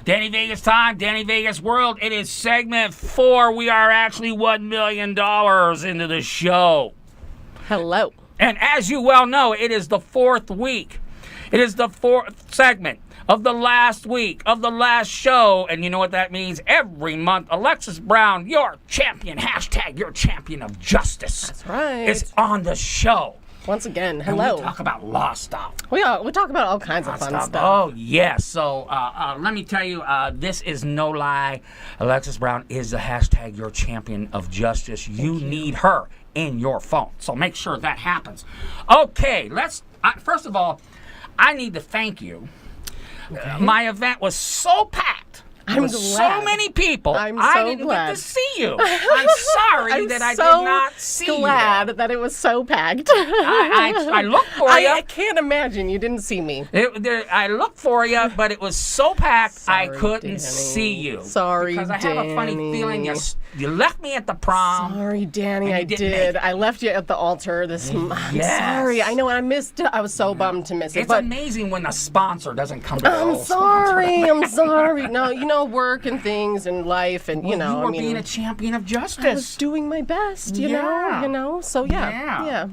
Danny Vegas time, Danny Vegas world. It is segment 4. We are actually $1 million into the show. Hello. And as you well know, it is the 4th week. It is the 4th segment of the last week of the last show. And you know what that means? Every month, Alexis Brown, your champion, hashtag your champion of justice. That's right. Is on the show. Once again, And hello. we talk about law stuff. We talk about all kinds of fun stuff. Oh, yes. So let me tell you, this is no lie. Alexis Brown is the hashtag your champion of justice. You need her in your phone. So make sure that happens. Okay, first of all, I need to thank you. Okay. My event was so packed. I'm with glad. so many people. I'm so I didn't glad. get to see you. I'm sorry that I did not see you. I'm so glad that it was so packed. I looked for you. I can't imagine you didn't see me. I looked for you, but it was so packed Sorry, I couldn't Danny. see you. Sorry, because I have a funny Danny. feeling you left me at the prom. Sorry, Danny, and I you didn't make did. it. I left you at the altar this month. I'm Yes. sorry. I know I missed it. I was so bummed to miss it. It's but amazing when the sponsor doesn't come to the I'm old sorry. sponsor. I'm sorry. No, work and things and life and, Well, you know, you were I mean, being a champion of I was justice. doing my best, you Yeah. know. So yeah.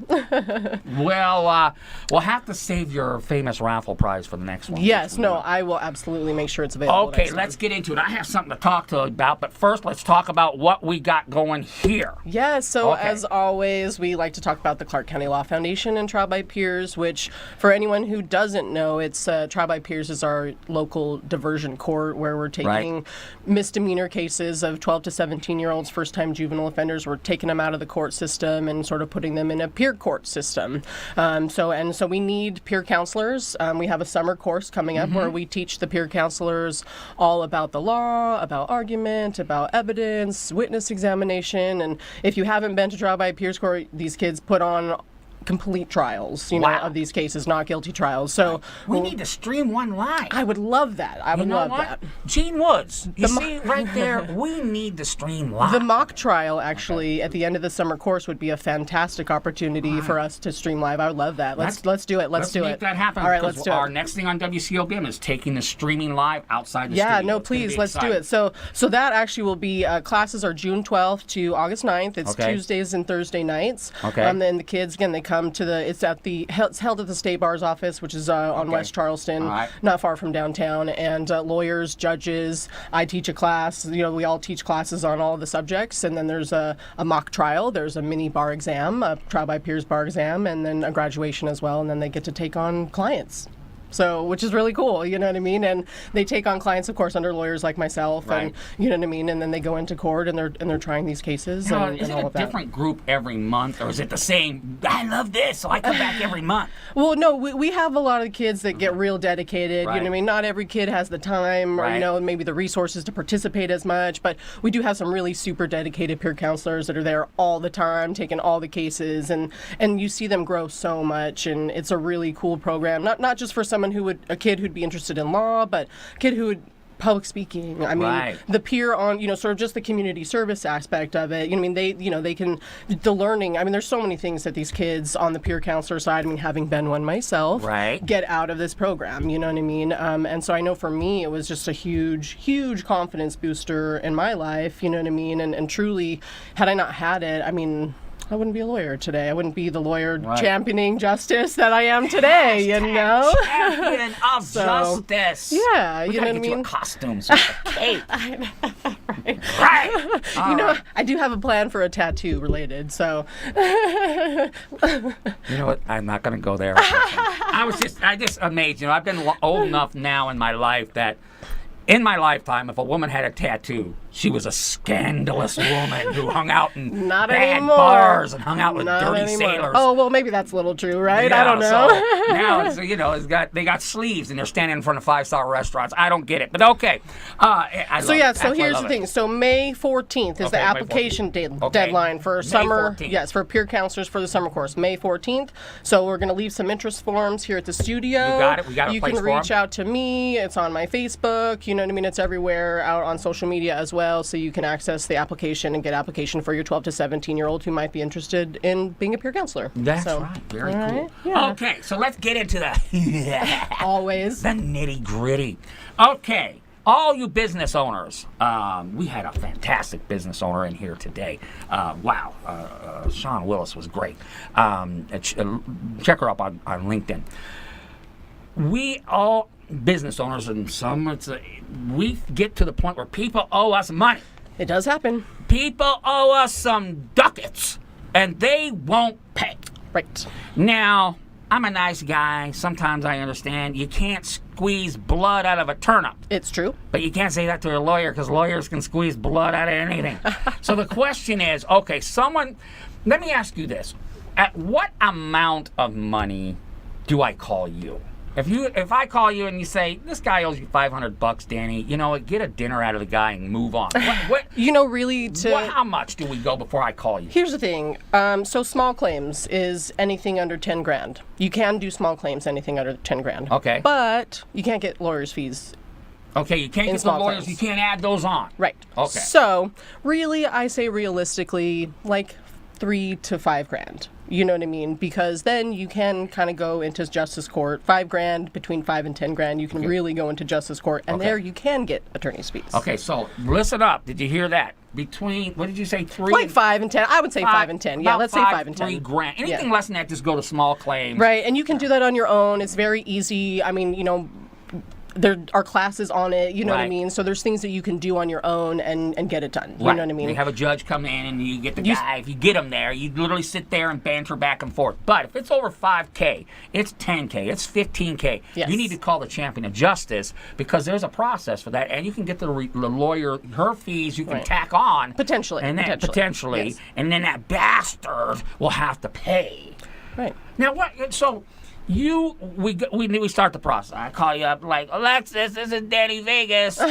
Well, we'll have to save your famous raffle prize for the next one. Yes, no, I will absolutely make sure it's available. Okay, next time. let's get into it. I have something to talk to you about, but first let's talk about what we got going here. Yes, so Okay. as always, we like to talk about the Clark County Law Foundation and Trial by Peers, which, for anyone who doesn't know, it's Trial by Peers is our local diversion court where we're taking misdemeanor cases of 12 to 17-year-olds, first-time juvenile offenders. We're taking them out of the court system and sort of putting them in a peer court system. So we need peer counselors. We have a summer course coming up where we teach the peer counselors all about the law, about argument, about evidence, witness examination. And if you haven't been to Trial by Peers court, these kids put on complete trials, you know, Wow. of these cases, not guilty trials. So We need to stream one live. I would love that. I would You know love what? that. Gene Woods, you see right there, we need to stream live. The mock trial, actually, at the end of the summer course would be a fantastic opportunity for us to stream live. I would love that. Let's do it. Let's do make it. that happen. All right, because let's do our it. next thing on WCOBM is taking the streaming live outside the Yeah, studio. no, It's gonna be please, let's do exciting. it. So that actually will be, classes are June 12th to August 9th. It's Okay. Tuesdays and Thursday nights. Okay. And then the kids, again, they come to it's held at the State Bar's office, which is on West Charleston, All right. not far from downtown. And lawyers, judges, I teach a class. You know, we all teach classes on all the subjects. And then there's a mock trial. There's a mini bar exam, a trial by peers bar exam, and then a graduation as well. And then they get to take on clients. So, which is really cool, you know what I mean? And they take on clients, of course, under lawyers like myself, Right. and you know what I mean. And then they go into court and they're trying these cases Now, and is it all a of that. different group every month, or is it the same? I love this, so I come back every month. Well, no, we have a lot of kids that get real dedicated. You know Right. what I mean? Not every kid has the time or, Right. you know, maybe the resources to participate as much. But we do have some really super dedicated peer counselors that are there all the time, taking all the cases. And you see them grow so much. And it's a really cool program. Not just for someone a kid who'd be interested in law, but a kid who would public speaking. I mean, Right. the peer on, you know, sort of just the community service aspect of it. You know, I mean, they can, the learning. I mean, there's so many things that these kids on the peer counselor side, I mean, having been one myself, Right. get out of this program. You know what I mean? And so I know for me, it was just a huge, huge confidence booster in my life. You know what I mean? And truly, had I not had it, I mean, I wouldn't be a lawyer today. I wouldn't be the lawyer championing justice that I am today, you know? Champion of justice. Yeah, We you know gotta what I get you a mean? costume, so a cape. Right. Right. You know, I do have a plan for a tattoo related, so. You know what? I'm not going to go there. I just amazed. You know, I've been old enough now in my life that in my lifetime, if a woman had a tattoo, she was a scandalous woman who hung out in Not bad anymore. bars and hung out with Not dirty anymore. sailors. Oh, well, maybe that's a little true, right? Yeah, I don't know. So now it's, you know, they got sleeves and they're standing in front of 5-star restaurants. I don't get it, but okay. So here's the thing. So May 14th is Okay, the May application 14th. deadline for May summer. 14th. Yes, for peer counselors for the summer course, May 14th. So we're going to leave some interest forms here at the studio. You got it. We got a You place can for reach 'em. out to me. It's on my Facebook. You know what I mean? It's everywhere out on social media as well. So you can access the application and get application for your 12 to 17-year-old who might be interested in being a peer counselor. That's So, right. Very all cool. right, yeah. Okay, so let's get into the Always. the nitty gritty. Okay, all you business owners, we had a fantastic business owner in here today. Wow, Sean Willis was great. Check her up on LinkedIn. We all business owners, and we get to the point where people owe us money. It does happen. People owe us some ducats, and they won't pay. Right. Now, I'm a nice guy. Sometimes I understand you can't squeeze blood out of a turnip. It's true. But you can't say that to a lawyer because lawyers can squeeze blood out of anything. So the question is, okay, let me ask you this. At what amount of money do I call you? If I call you and you say, this guy owes you $500, Danny, you know what, get a dinner out of the guy and move on. Really how much do we go before I call you? Here's the thing. So small claims is anything under 10 grand. You can do small claims, anything under 10 grand. Okay. But you can't get lawyers' fees. Okay, you can't get the lawyers, you can't add those on. Right. Okay. So really, I say realistically, like 3 to 5 grand. You know what I mean? Because then you can kind of go into justice court. 5 grand, between 5 and 10 grand, you can really go into justice court, and there you can get attorney's fees. Okay, so listen up. Did you hear that? Between, what did you say, 3? Like 5 and 10. I would say 5 and 10. Yeah, let's say 5 and 10. 3 grand. Anything less than that, just go to small claims. Right, and you can do that on your own. It's very easy. I mean, there are classes on it, you know what I mean? So there's things that you can do on your own and get it done. You know what I mean? You have a judge come in and you get the guy. If you get him there, you literally sit there and banter back and forth. But if it's over $5K, it's $10K, it's $15K, you need to call the champion of justice because there's a process for that. And you can get the lawyer, her fees you can tack on. Potentially. And then potentially. And then that bastard will have to pay. Right. Now, what? So... We start the process. I call you up like, Alexis, this is Danny Vegas. This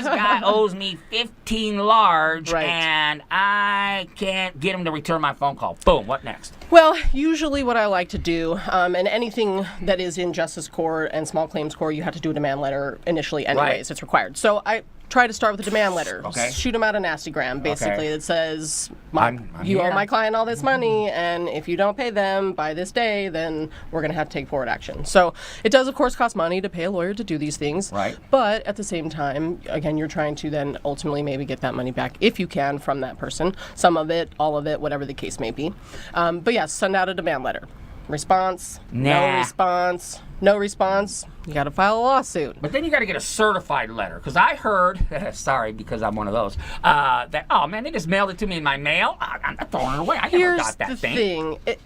guy owes me 15 large, and I can't get him to return my phone call. Boom, what next? Well, usually what I like to do, and anything that is in justice court and small claims court, you have to do a demand letter initially anyways. It's required. So I try to start with a demand letter. Okay. Shoot them out a nastygram, basically, that says, you owe my client all this money, and if you don't pay them by this day, then we're going to have to take forward action. So it does, of course, cost money to pay a lawyer to do these things. Right. But at the same time, again, you're trying to then ultimately maybe get that money back if you can from that person. Some of it, all of it, whatever the case may be. But yes, send out a demand letter. Response, no response, no response, you got to file a lawsuit. But then you got to get a certified letter. Because I heard, sorry, because I'm one of those, that, oh man, they just mailed it to me in my mail. I'm not throwing it away. I never got that thing. Here's the thing.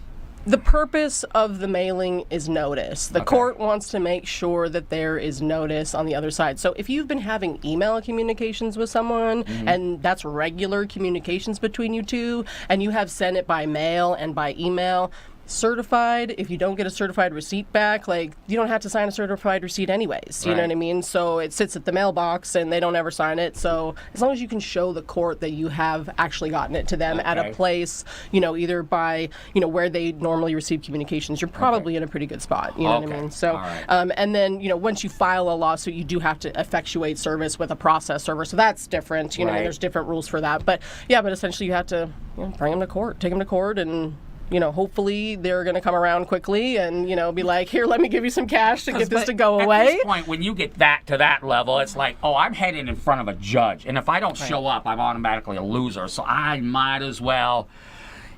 The purpose of the mailing is notice. The court wants to make sure that there is notice on the other side. So if you've been having email communications with someone, and that's regular communications between you two, and you have sent it by mail and by email, certified, if you don't get a certified receipt back, like, you don't have to sign a certified receipt anyways. You know what I mean? So it sits at the mailbox and they don't ever sign it. So as long as you can show the court that you have actually gotten it to them at a place, either by, where they normally receive communications, you're probably in a pretty good spot. You know what I mean? So, and then, once you file a lawsuit, you do have to effectuate service with a process server. So that's different. There's different rules for that. But yeah, but essentially you have to bring them to court, take them to court, and hopefully they're going to come around quickly and, be like, here, let me give you some cash to get this to go away. At this point, when you get to that level, it's like, oh, I'm headed in front of a judge. And if I don't show up, I'm automatically a loser. So I might as well,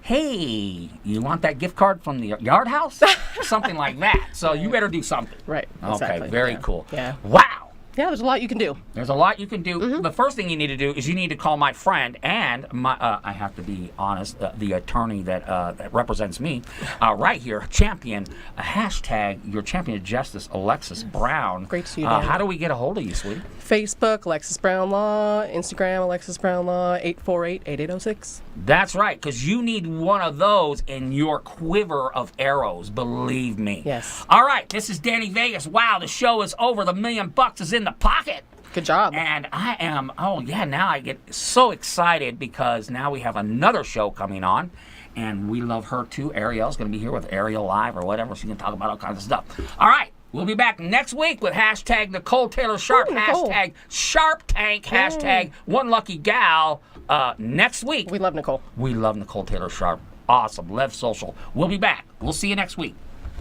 hey, you want that gift card from the Yard House? Something like that. So you better do something. Right. Okay, very cool. Yeah. Wow. Yeah, there's a lot you can do. There's a lot you can do. The first thing you need to do is you need to call my friend and I have to be honest, the attorney that represents me right here, champion, hashtag your champion of justice, Alexis Brown. Great to see you, Dan. How do we get a hold of you, sweetie? Facebook, Alexis Brown Law. Instagram, Alexis Brown Law, 848-8806. That's right, because you need one of those in your quiver of arrows, believe me. Yes. All right, this is Danny Vegas. Wow, the show is over. The $1 million is in the pocket. Good job. And I am, now I get so excited because now we have another show coming on. And we love her too. Ariel's going to be here with Ariel Live or whatever. She can talk about all kinds of stuff. All right. We'll be back next week with hashtag Nicole Taylor Sharp, hashtag Sharp Tank, hashtag One Lucky Gal. Next week. We love Nicole. We love Nicole Taylor Sharp. Awesome. Lev Social. We'll be back. We'll see you next week.